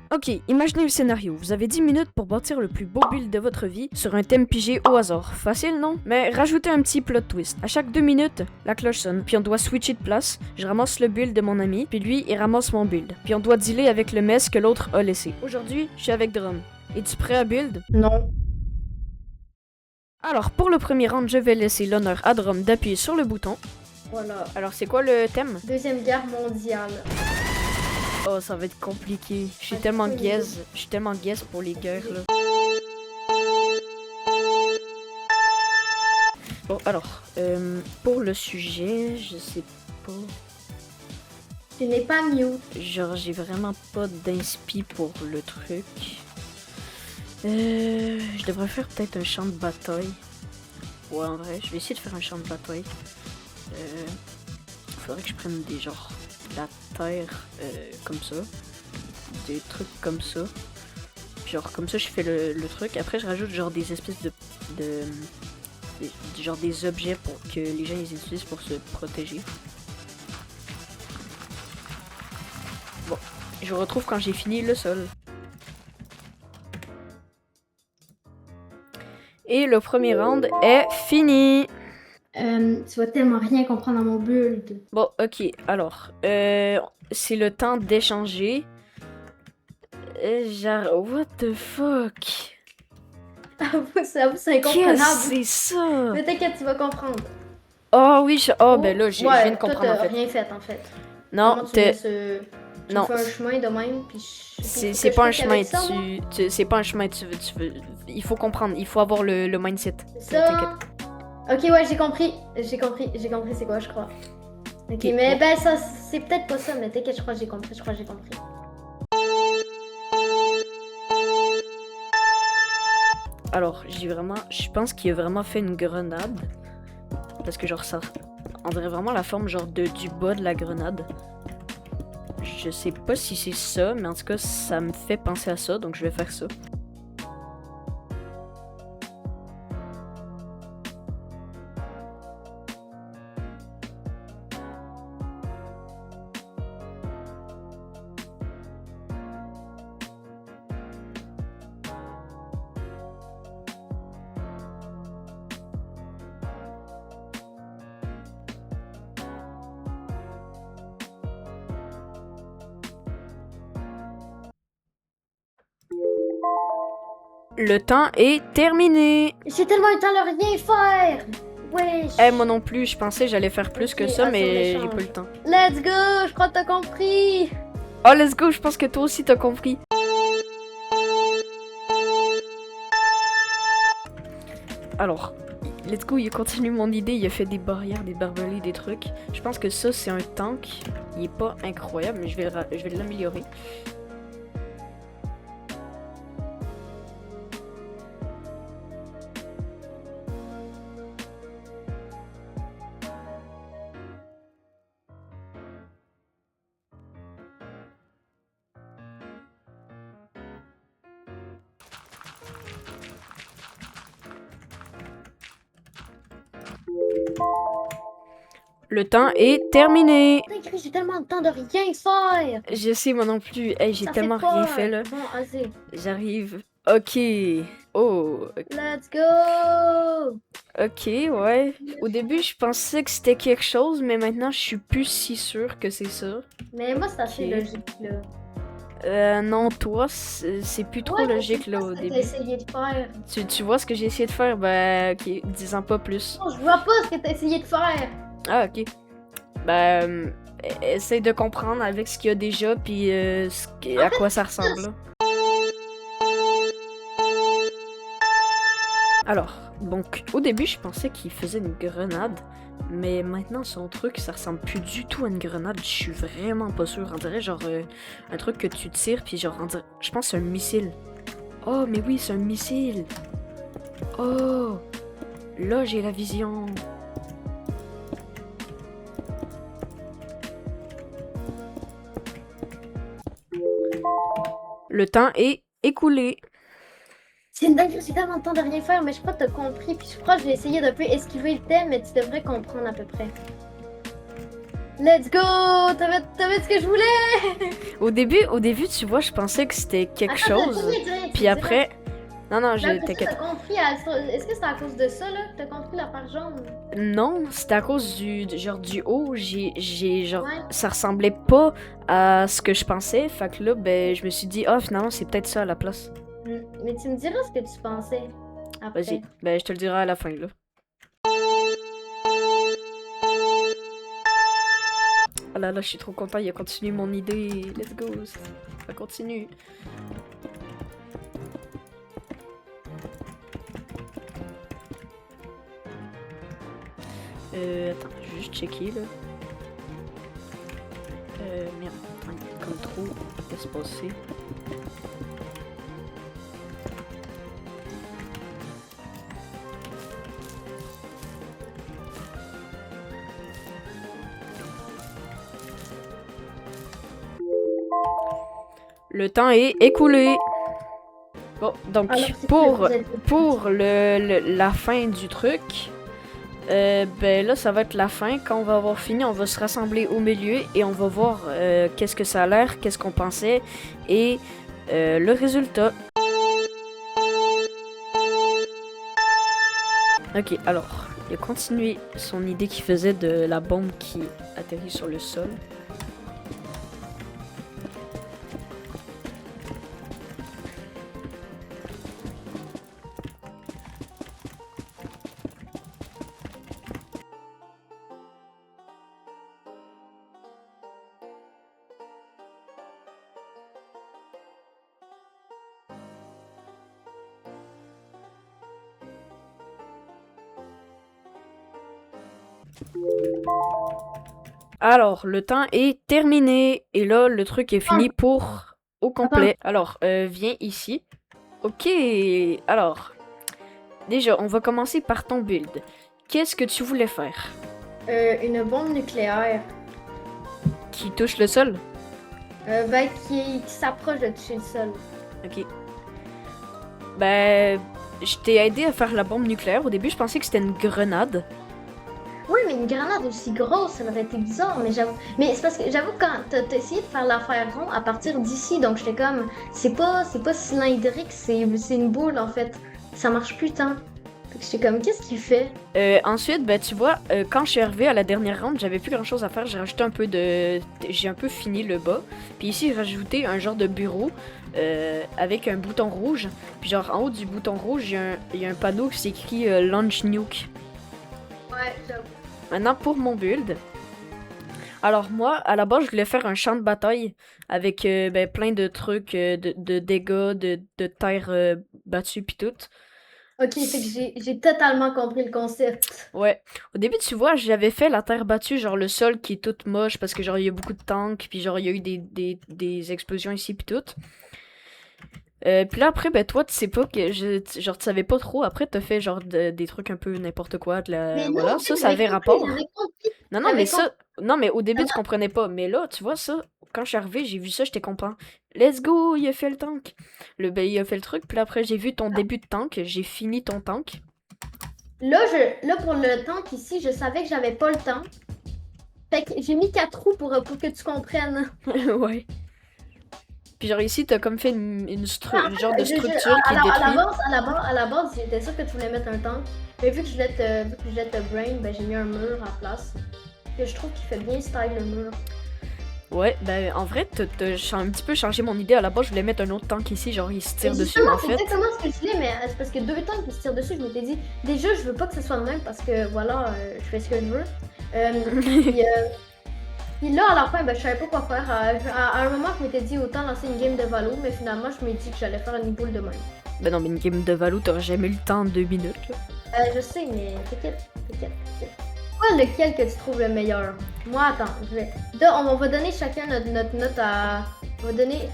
Ok, imaginez le scénario. Vous avez 10 minutes pour bâtir le plus beau build de votre vie sur un thème pigé au hasard. Facile, non? Mais rajoutez un petit plot twist. À chaque 2 minutes, la cloche sonne, puis on doit switcher de place. Je ramasse le build de mon ami, puis lui, il ramasse mon build. Puis on doit dealer avec le mess que l'autre a laissé. Aujourd'hui, je suis avec Drum. Es-tu prêt à build? Non. Alors, pour le premier round, je vais laisser l'honneur à Drum d'appuyer sur le bouton. Voilà. Alors, c'est quoi le thème? Deuxième guerre mondiale. Oh, ça va être compliqué. Je suis Un tellement peu gaze. Je suis tellement gaze pour les guerres, là. Bon, alors, pour le sujet, je sais pas. Tu n'es pas mute. Genre, j'ai vraiment pas d'inspi pour le truc. Je devrais faire peut-être un champ de bataille. Ouais, en vrai, je vais essayer de faire un champ de bataille. Faudrait que je prenne des genres de la terre comme ça. Des trucs comme ça. Puis genre, comme ça, je fais le truc. Après, je rajoute genre des espèces genre des objets pour que les gens les utilisent pour se protéger. Bon, je vous retrouve quand j'ai fini le sol. Et le premier round est fini. Tu vas tellement rien comprendre à mon build. Bon, ok, alors, c'est le temps d'échanger. Genre, what the fuck? Avoue, c'est incompréhensible. Qu'est-ce que c'est ça? Mais t'inquiète, tu vas comprendre. Oh oui, ben là, je viens de comprendre toi, en fait. rien fait en fait. Non, Comment tu me non. fais un chemin de même, puis c'est pas un chemin, c'est pas un chemin, tu veux, il faut comprendre, il faut avoir le mindset. Ça. Ok, ouais, j'ai compris c'est quoi, je crois. Ok, mais ben ça, c'est peut-être pas ça, mais t'inquiète, je crois que j'ai compris. Alors, je pense qu'il a vraiment fait une grenade. Parce que genre ça, on dirait vraiment la forme genre du bas de la grenade. Je sais pas si c'est ça, mais en tout cas, ça me fait penser à ça, donc je vais faire ça. Le temps est terminé. J'ai tellement eu le temps de rien faire. Wesh. Moi non plus, je pensais que j'allais faire plus que ça, mais j'ai pas eu le temps. Let's go, je crois que t'as compris. Oh, let's go, je pense que toi aussi t'as compris. Alors, let's go, il continue mon idée, il a fait des barrières, des barbelés, des trucs. Je pense que ça, c'est un tank. Il est pas incroyable, mais je vais l'améliorer. Le temps est terminé. J'ai tellement de temps de rien faire. Je sais, moi non plus. Hey, j'ai tellement rien fait là. Bon, vas-y. J'arrive. Ok. Oh. Let's go. Ok, ouais. Au début, je pensais que c'était quelque chose, mais maintenant, je suis plus si sûre que c'est ça. Mais moi, c'est assez logique là. Non, toi, c'est plus trop logique là au début. T'as essayé de faire. Tu vois ce que j'ai essayé de faire? Ben, ok, dis-en pas plus. Non, je vois pas ce que t'as essayé de faire. Ah, ok. Ben, essaye de comprendre avec ce qu'il y a déjà, puis à quoi ça ressemble. Là. Alors, donc, au début, je pensais qu'il faisait une grenade, mais maintenant, son truc, ça ressemble plus du tout à une grenade. Je suis vraiment pas sûre. On dirait genre un truc que tu tires, puis genre, je pense que c'est un missile. Oh, mais oui, c'est un missile. Oh, là, j'ai la vision. Le temps est écoulé. C'est une dinguerie, j'ai tellement de temps de rien faire, mais je crois que t'as compris. Puis je crois que j'ai essayé d'un peu esquiver le thème, mais tu devrais comprendre à peu près. Let's go! T'avais ce que je voulais! Au début, tu vois, je pensais que c'était quelque Attends, chose. dis rien, Puis après... Non, non, T'as t'inquiète. compris, est-ce que c'est à cause de ça, là? T'as compris la part jaune? Non, c'était à cause genre du haut. Genre, Ouais. ça ressemblait pas à ce que je pensais. Fait que là, ben, je me suis dit, ah, finalement, c'est peut-être ça à la place. Mais tu me diras ce que tu pensais après. Vas-y, ben, je te le dirai à la fin, là. Ah là là, je suis trop content, il a continué mon idée. Let's go, ça continue. Attends, je vais juste checker là. Merde, attends, il est comme trop espacé. Le temps est écoulé. Bon, donc Alors, c'est pour, que vous êtes- pour la fin du truc, ben là ça va être la fin. Quand on va avoir fini, on va se rassembler au milieu et on va voir qu'est-ce que ça a l'air, qu'est-ce qu'on pensait et le résultat. Ok, alors, il a continué son idée qu'il faisait de la bombe qui atterrit sur le sol. Alors, le temps est terminé. Et là, le truc est fini pour au complet. Alors, viens ici. Ok, alors. Déjà, on va commencer par ton build. Qu'est-ce que tu voulais faire? Une bombe nucléaire. Qui touche le sol? Ben, qui s'approche de toucher le sol. Ok. Ben, je t'ai aidé à faire la bombe nucléaire. Au début, je pensais que c'était une grenade. Oui, mais une grenade aussi grosse, ça aurait été bizarre, mais j'avoue. Mais c'est parce que j'avoue que quand t'as essayé de faire l'affaire rond à partir d'ici, donc j'étais comme, c'est pas cylindrique, c'est une boule en fait. Ça marche plus tant. Fait que j'étais comme, qu'est-ce qu'il fait? Ensuite, ben, tu vois, quand je suis arrivée à la dernière ronde, j'avais plus grand chose à faire. J'ai rajouté un peu de. J'ai un peu fini le bas. Puis ici, j'ai rajouté un genre de bureau avec un bouton rouge. Puis, genre, en haut du bouton rouge, il y a un panneau qui s'écrit Launch Nuke. Ouais, j'avoue. Maintenant, pour mon build. Alors, moi, à la base, je voulais faire un champ de bataille avec ben, plein de trucs, de dégâts, de terre battue, puis tout. Ok, fait que j'ai totalement compris le concept. Ouais. Au début, tu vois, j'avais fait la terre battue, genre le sol qui est tout moche parce que genre il y a beaucoup de tanks, puis genre il y a eu des explosions ici puis tout. Puis là après, ben toi tu sais pas que genre tu savais pas trop. Après t'as fait genre des trucs un peu n'importe quoi, Mais non, voilà, en fait, ça avait rapport. j'avais compris. Non non J'avais mais ça, non mais au début tu comprenais pas. Mais là tu vois ça, quand je suis arrivée, j'ai vu ça, j'étais content. Let's go, il a fait le tank. Ben il a fait le truc. Puis après j'ai vu ton début de tank, j'ai fini ton tank. Là, pour le tank ici, je savais que j'avais pas le temps. Fait que j'ai mis 4 roues pour que tu comprennes. Ouais. Puis genre ici, t'as comme fait une genre de Je- structure qui est à détruite. à la base, j'étais sûre que tu voulais mettre un tank. Mais vu que je voulais te brain, ben j'ai mis un mur à place. Que je trouve qu'il fait bien style le mur. Ouais, ben en vrai, t'as un petit peu changé mon idée. À la base, je voulais mettre un autre tank ici, genre il se tire Et dessus, mais en c'est fait. exactement ce que je voulais, mais c'est parce que 2 tanks qui se tirent dessus, je m'étais dit, déjà, je veux pas que ce soit le même parce que voilà, je fais ce que je veux. Puis là, à la fin, ben, je savais pas quoi faire. À un moment, je m'étais dit autant lancer une game de Valo, mais finalement, je me dis que j'allais faire une boule de même. Ben non, mais une game de Valo, t'aurais jamais eu le temps en 2 minutes. Là. Je sais, mais t'inquiète. Quoi, lequel que tu trouves le meilleur? Moi, attends, on va donner chacun notre note à... On va donner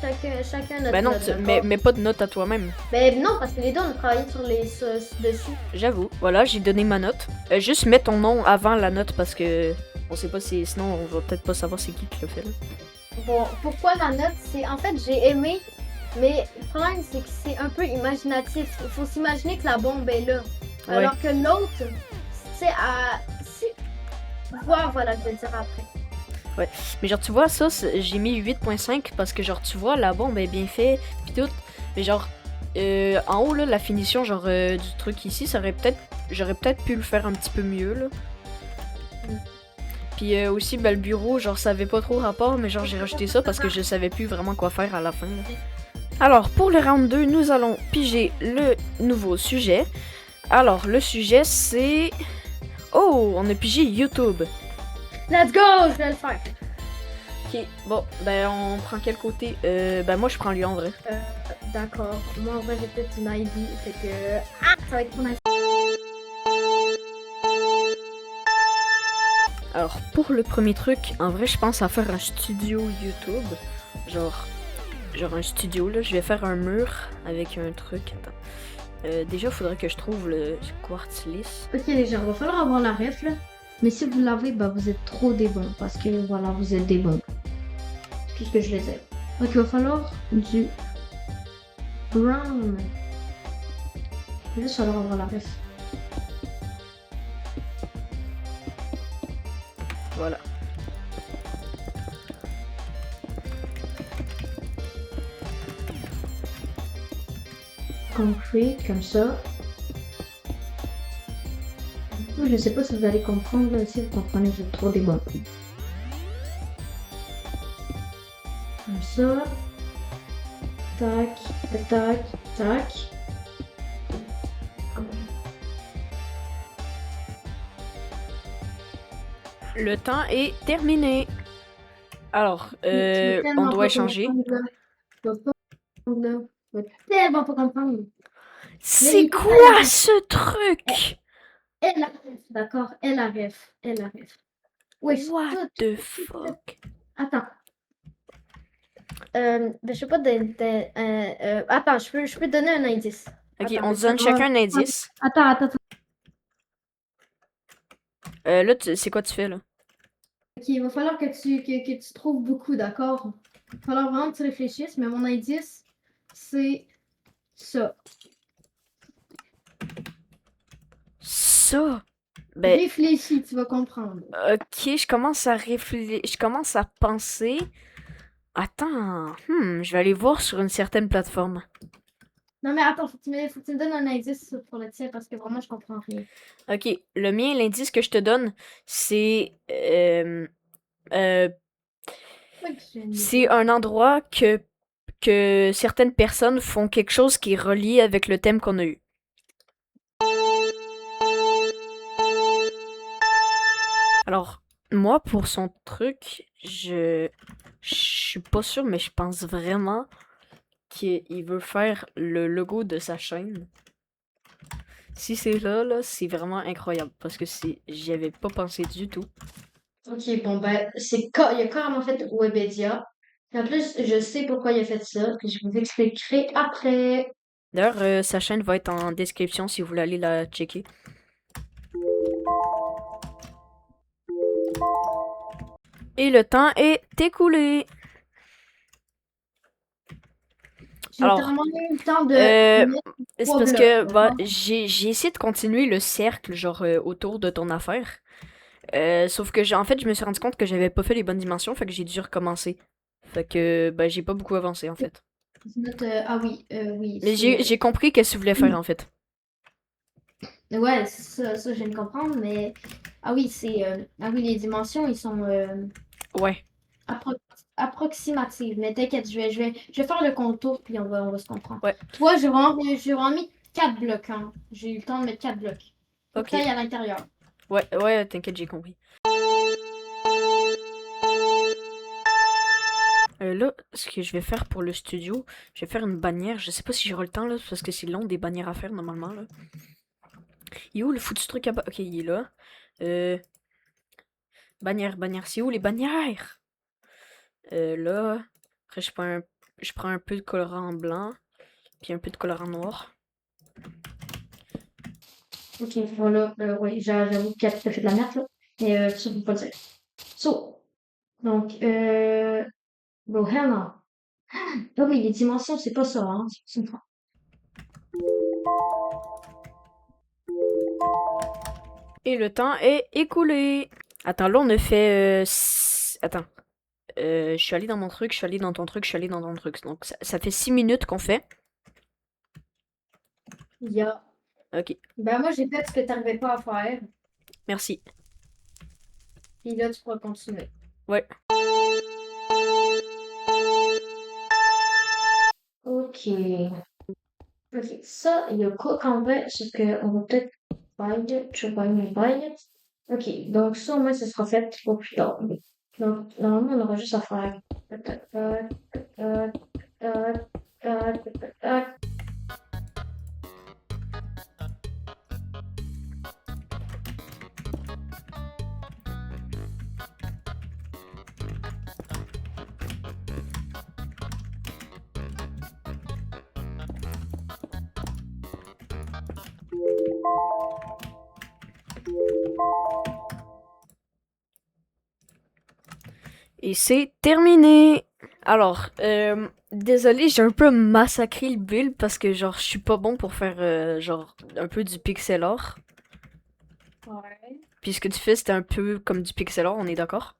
chacun notre Ben non, note. mais pas de note à toi-même. Ben non, parce que les deux, on a travaillé dessus. J'avoue. Voilà, j'ai donné ma note. Juste mets ton nom avant la note parce que on sait pas si. Sinon, on va peut-être pas savoir c'est qui l'a fait. Là. Bon, pourquoi la note? C'est en fait, j'ai aimé, mais le problème, c'est que c'est un peu imaginatif. Faut s'imaginer que la bombe est là. Ouais. Alors que l'autre, c'est à... Voilà, je vais le dire après. Mais genre, tu vois, ça, j'ai mis 8.5 parce que genre, tu vois, la bombe est bien fait, pis tout. Mais genre, en haut, là, la finition, genre, du truc ici, j'aurais peut-être pu le faire un petit peu mieux, là. Puis aussi, le bureau, genre, ça avait pas trop rapport, mais genre, j'ai rajouté ça parce que je savais plus vraiment quoi faire à la fin, là. Alors, pour le round 2, nous allons piger le nouveau sujet. Alors, le sujet, c'est... Oh, on a pigé YouTube. Let's go, je vais le faire. Ok, bon, ben on prend quel côté? Ben moi je prends lui en vrai. D'accord. Moi, en vrai, j'ai peut-être une idée. Fait que. Ah, ça va être mon idée. Alors pour le premier truc, en vrai je pense à faire un studio YouTube. Genre un studio là, je vais faire un mur avec un truc. Attends. Déjà faudrait que je trouve le quartz lisse. Ok, les gens, il va falloir avoir la ref là. Mais si vous l'avez, bah vous êtes trop des bons. Parce que voilà, vous êtes des bons. C'est tout ce que je les ai. Ok, il va falloir du brown. Il va juste falloir avoir la ref. Voilà. Concrete, comme ça. Je sais pas si vous allez comprendre, là, si vous comprenez, vous êtes trop des bons. Comme ça. Tac, tac, tac. Le temps est terminé. Alors, Tu vas on tellement doit pas échanger. comprendre, là. Tu vas pas comprendre, là. Tu vas tellement pas comprendre. C'est il faut quoi pas la- ce truc? Elle a ref, d'accord? Elle a ref. Elle a ref. Oui, What tout. the fuck? Attends. Ben, je sais pas attends, je peux te donner un indice. Ok, Attends, on mais se ça donne va- chacun un indice. Attends. Là, c'est quoi tu fais là? Ok, il va falloir que tu trouves beaucoup, d'accord? Il va falloir vraiment que tu réfléchisses, mais mon indice, c'est ça. Ça? Ben, Réfléchis, tu vas comprendre. ok, je commence à réfléchir, je commence à penser. Attends, je vais aller voir sur une certaine plateforme. Non, mais attends, faut que tu me donnes un indice pour le tien parce que vraiment, je comprends rien. Ok, le mien, l'indice que je te donne, c'est Ouais, que j'ai une c'est idée. un endroit que certaines personnes font quelque chose qui est relié avec le thème qu'on a eu. Alors, moi, pour son truc, je suis pas sûre, mais je pense vraiment qu'il veut faire le logo de sa chaîne. Si c'est là, c'est vraiment incroyable parce que j'y avais pas pensé du tout. Ok, bon, ben, il a carrément fait Webedia. Et en plus, je sais pourquoi il a fait ça, que je vous expliquerai après. D'ailleurs, sa chaîne va être en description si vous voulez aller la checker. Et le temps est écoulé. J'ai Alors, littéralement eu le temps de euh, mettre c'est 3 parce blocs, que bah, d'accord? j'ai essayé de continuer le cercle, genre autour de ton affaire. Sauf que en fait, je me suis rendu compte que j'avais pas fait les bonnes dimensions, fait que j'ai dû recommencer. Fait que bah, j'ai pas beaucoup avancé en fait. Je note, ah oui, oui, Mais c'est. j'ai compris qu'est-ce que tu voulais faire en fait. Ouais, ça, je viens de comprendre, mais. Ah oui, ah oui, les dimensions, ils sont Ouais. appro- approximatives. Mais t'inquiète, je vais faire le contour, puis on va se comprendre. Ouais. Toi, j'ai vraiment mis 4 blocs, hein. J'ai eu le temps de mettre 4 blocs. Faut que Ok. t'ailles à l'intérieur. Ouais, t'inquiète, j'ai compris. Là, ce que je vais faire pour le studio, je vais faire une bannière. Je sais pas si j'aurai le temps là, parce que c'est long des bannières à faire normalement là. Il est où le foutu truc à bas? Ok, il est là. Euh, bannière, c'est où les bannières? Là. Après, je prends un peu de colorant blanc, puis un peu de colorant noir. Ok, voilà, oui, j'avoue qu'il a fait de la merde, là. Mais ça, faut pas le dire. So, donc, bon, hell no. Ah oui, les dimensions, c'est pas ça, hein. C'est pas Et le temps est écoulé. Attends, là, on a fait Attends. Je suis allé dans mon truc, je suis allé dans ton truc, je suis allé dans ton truc. Donc ça fait 6 minutes qu'on fait. Yeah. Ok, Ben moi j'ai fait ce que t'arrivais pas à faire. merci. Puis là tu pourras continuer. Ouais. Ok. Ok. Ça, il y a quoi qu'on va, c'est qu'on va peut-être bail, je vais une bail. Ok. Donc ça au moins ce sera fait pour plus tard. Donc normalement on aura juste à faire. Tac, tac, tac, tac, tac, tac, tac, tac. Et c'est terminé. Alors, désolé, j'ai un peu massacré le build parce que genre je suis pas bon pour faire genre un peu du pixel art. Ouais. Puis ce que tu fais c'était un peu comme du pixel art, on est d'accord?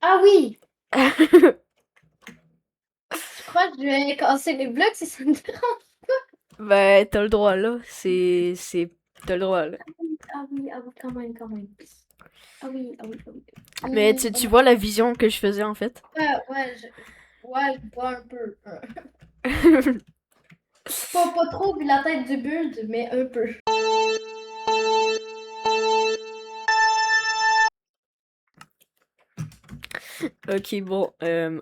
Ah oui! Je crois que je vais casser les blocs si ça me dérange. Ben t'as le droit là, t'as le droit là. Ah oui, quand même, quand même. Ah oui, ah oui, ah oui. Mais tu vois la vision que je faisais en fait. Ouais, ouais, je vois un peu. Pas trop vu la tête du build, mais un peu. Ok, bon,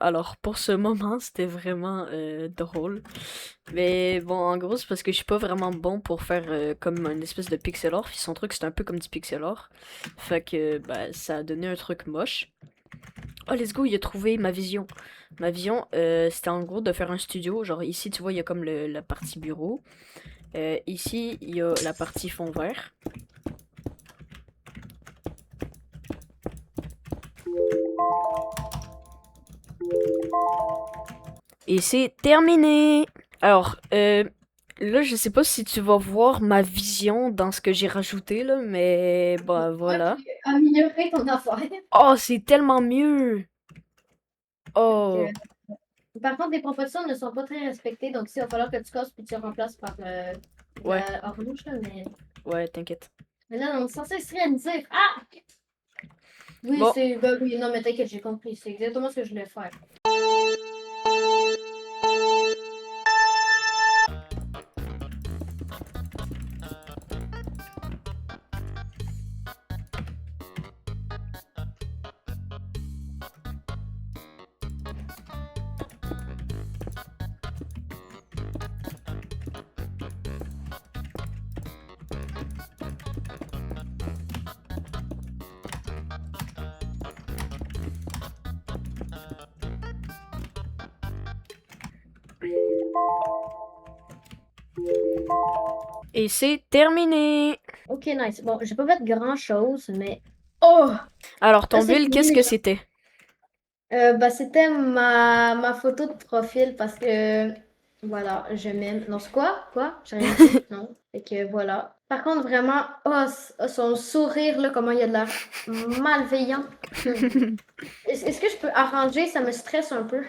alors pour ce moment, c'était vraiment drôle. Mais bon, en gros, c'est parce que je suis pas vraiment bon pour faire comme une espèce de pixel art. Puis son truc, c'est un peu comme du pixel art. Fait que, bah, ça a donné un truc moche. Oh, let's go, il a trouvé ma vision. Ma vision, c'était en gros de faire un studio. Genre, ici, tu vois, il y a comme la partie bureau. Ici, il y a la partie fond vert. Et c'est terminé. Alors, là, je sais pas si tu vas voir ma vision dans ce que j'ai rajouté, là, mais bah voilà. Ok, améliorer ton affaire. Oh, c'est tellement mieux. Donc, Oh, par contre, les propositions ne sont pas très respectées, donc il va falloir que tu casses puis tu remplaces par ouais, la orange, là, ouais, t'inquiète. mais là, on est censé se réaliser. Ah! Oui, Bon, c'est. Ben oui, non, mais t'inquiète, j'ai compris. C'est exactement ce que je voulais faire. et c'est terminé. Ok, nice. Bon, j'ai pas fait grand-chose, mais. Oh! Alors, ton Là, c'est build, fini, qu'est-ce les que gens. c'était? Bah, c'était ma photo de profil parce que. Voilà, je m'aime. Non, c'est quoi? Quoi? J'ai rien dit? Non. Fait que voilà. Par contre, vraiment, son sourire, là, comment il a de l'air malveillant. Est-ce que je peux arranger? Ça me stresse un peu.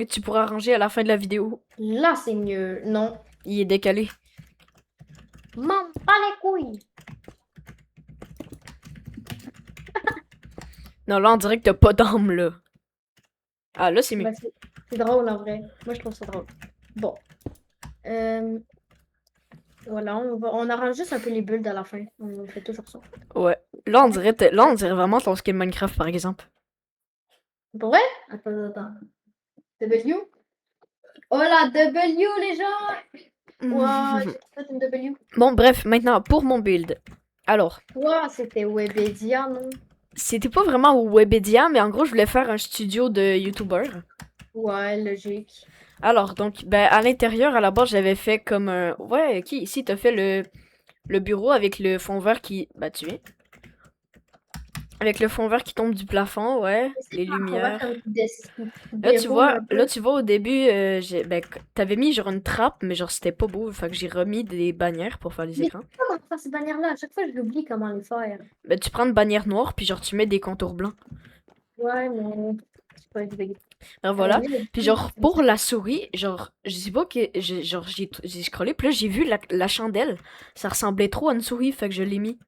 Tu pourras arranger à la fin de la vidéo. Là, c'est mieux. Non. Il est décalé. M'en pas les couilles. Non, là, on dirait que t'as pas d'âme, là. Ah, là, c'est mieux. Ben, c'est drôle en vrai. Moi, je trouve ça drôle. Bon. Euh, voilà, on arrange juste un peu les bulles à la fin. On fait toujours ça. Ouais. Là, on dirait vraiment ton skin Minecraft, par exemple. Pour vrai? Attends, attends. W? Oh la W, les gens! Wow, j'ai fait une W. Bon, bref, maintenant, pour mon build. Alors, Wow, c'était Webedia, non? c'était pas vraiment Webedia, mais en gros, je voulais faire un studio de YouTubers. Ouais, logique. Alors, donc, ben, à l'intérieur, à la base, j'avais fait comme un... Ouais, qui ici, t'as fait le bureau avec le fond vert qui... Bah, tu viens. Avec le fond vert qui tombe du plafond, ouais. C'est Les pas un fond vert lumières. comme qui déroule un peu. Là, tu vois, au début, t'avais mis genre une trappe, mais genre c'était pas beau. Fait que j'ai remis des bannières pour faire les Mais je écrans. sais pas comment faire ces bannières-là. À chaque fois, je l'oublie comment les faire. Ben, tu prends une bannière noire, puis genre tu mets des contours blancs. Ouais, mais c'est pas évident. Alors À la voilà. limite, Puis genre pour la souris, genre je sais pas que j'ai scrollé, puis là j'ai vu la chandelle. Ça ressemblait trop à une souris, fait que je l'ai mis.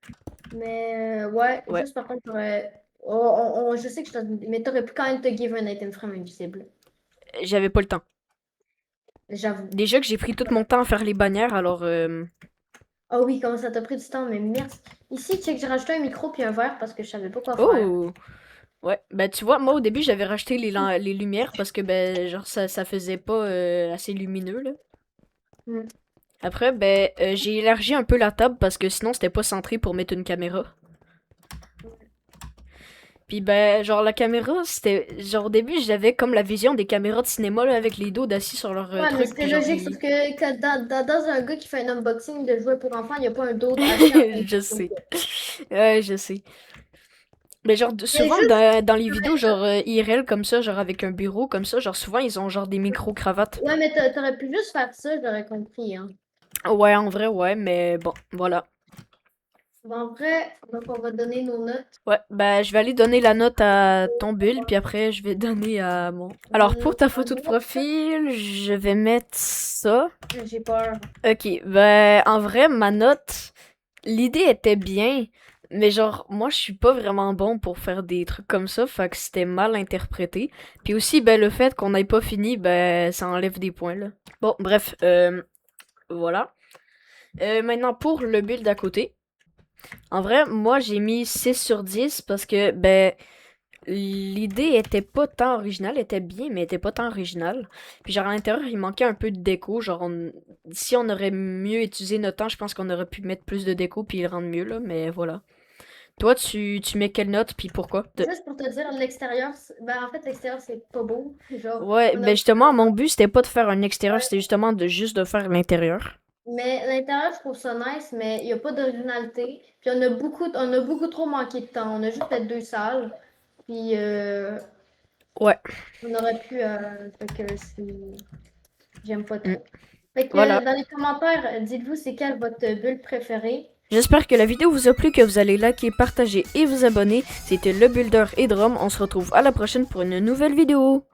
mais ouais, Ouais, juste par contre, je sais que je t'ai... Mais t'aurais pu quand même te give un item frame invisible. j'avais pas le temps. J'avoue. Déjà que j'ai pris tout mon temps à faire les bannières, alors Oh oui, comment ça t'a pris du temps, mais merci. Ici, tu sais que j'ai rajouté un micro puis un verre parce que je savais pas quoi faire. oh ouais. Ben tu vois, moi au début j'avais racheté les lumières parce que ben genre ça faisait pas assez lumineux là. Hmm. Après ben j'ai élargi un peu la table parce que sinon c'était pas centré pour mettre une caméra. Puis ben, genre la caméra, c'était... Genre au début, j'avais comme la vision des caméras de cinéma là, avec les dos assis sur leur Ouais, mais truc, c'était puis genre logique, sauf ils... que dans un gars qui fait un unboxing de jouets pour enfants, il n'y a pas un dos assis en train de Je sais. Ouais, je sais. Mais genre, Mais souvent juste, dans les vidéos, genre IRL comme ça, genre avec un bureau comme ça, genre souvent ils ont genre des micro-cravates. ouais, mais t'aurais pu juste faire ça, j'aurais compris, hein. Ouais, en vrai, ouais, mais bon, voilà. Bon, en vrai, donc on va donner nos notes. Ouais, bah je vais aller donner la note à ton build, puis après je vais donner à mon... Alors pour ta photo de profil, je vais mettre ça. J'ai peur. Ok, ben en vrai, ma note, l'idée était bien, mais genre moi je suis pas vraiment bon pour faire des trucs comme ça, fait que c'était mal interprété. Puis aussi, ben le fait qu'on n'ait pas fini, ben ça enlève des points là. Bon, bref, voilà. Maintenant pour le build à côté. En vrai, moi j'ai mis 6 sur 10 parce que ben l'idée était pas tant originale, elle était bien, mais elle était pas tant originale. Puis genre à l'intérieur, il manquait un peu de déco. Genre, si on aurait mieux utilisé notre temps, je pense qu'on aurait pu mettre plus de déco puis le rendre mieux, là. Mais voilà. Toi, tu mets quelle note puis pourquoi? Juste pour te dire, l'extérieur, ben en fait, l'extérieur, c'est pas beau. Genre, Ouais, on ben aurait... justement, mon but, c'était pas de faire un extérieur, c'était justement de juste de faire l'intérieur. Mais l'intérieur, je trouve ça nice, mais il n'y a pas d'originalité. Puis on a beaucoup trop manqué de temps. On a juste fait 2 salles. Puis Ouais, on aurait pu. Fait que j'aime pas mm, trop. Fait que voilà. dans les commentaires, dites-vous c'est quelle votre bulle préférée. J'espère que la vidéo vous a plu, que vous allez liker, partager et vous abonner. C'était le Builder et Drum. On se retrouve à la prochaine pour une nouvelle vidéo.